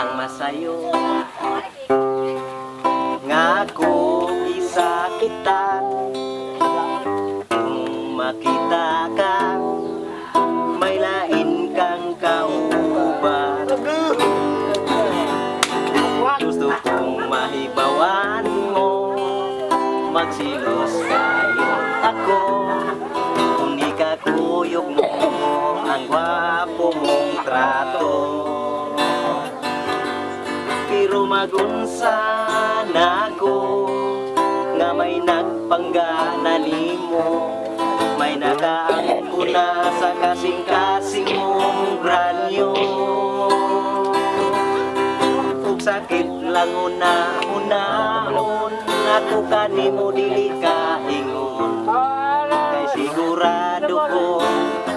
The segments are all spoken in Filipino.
kang masayo. Ngako isa kita, kung makita ka, may lain kang kauban. Gusto kong mahibawan mo, magsilos kayo ako, kung di ka kuyog mo ang gwapo mong trato. Pero magunsa na ako nga may nagpanggana nimo, may nakaangko na sa kasing-kasing mong granyo. Ug sakit lang una-unaon, ako kanimo dili ka ingon, kay sigurado ko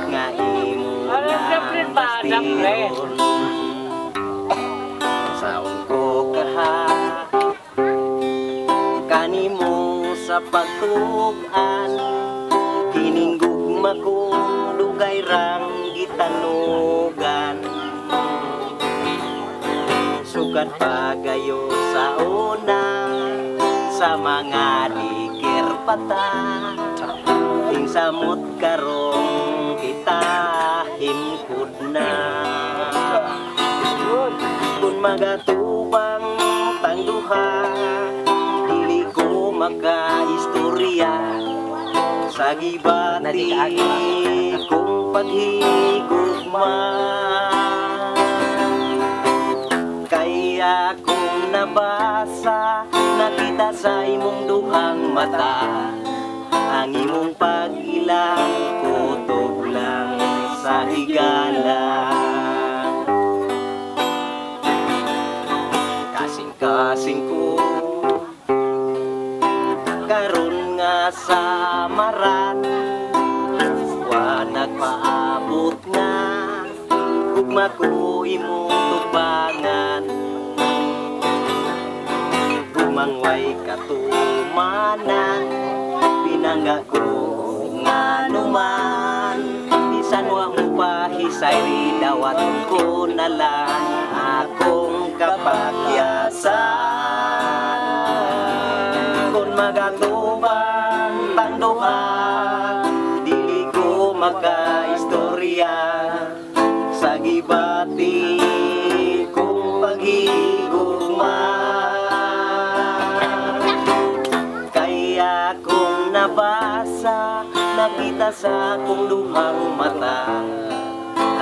nga imo na bastion. Saon ko kaha kanimo sa pagtugan, kining gugma kong dugay rang gitanugan. Sukat pagayo sa una, sa mga likir pata, ting samot karong kita himkod na. Kung magatubang tangduha, dili ko makaistorya sa gibati kung paghigugma. Kaya kung nabasa, nakita sa imong duhang mata, ang imong pag-ilang kutob lang sa higala. Kasing-kasing ko karon nga sa maran, wa nagpaabot nga gugma ko imong tubangan. Gumangway katumanan, pinangga ko nga numan, bisan wa mo pahisay ridawat ko na lang akong kapagyasan. Kung magatubang tangduha, dili ko makaistorya sa gibati kung paghigugma. Kaya kung nabasa, nakita sa akong duhang mata,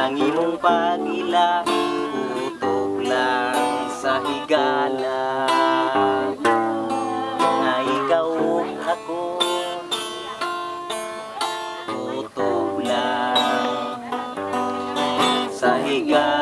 ang imong pag-ila kutob lang sa higala. Na ikaw ug ako kutob lang sa higala.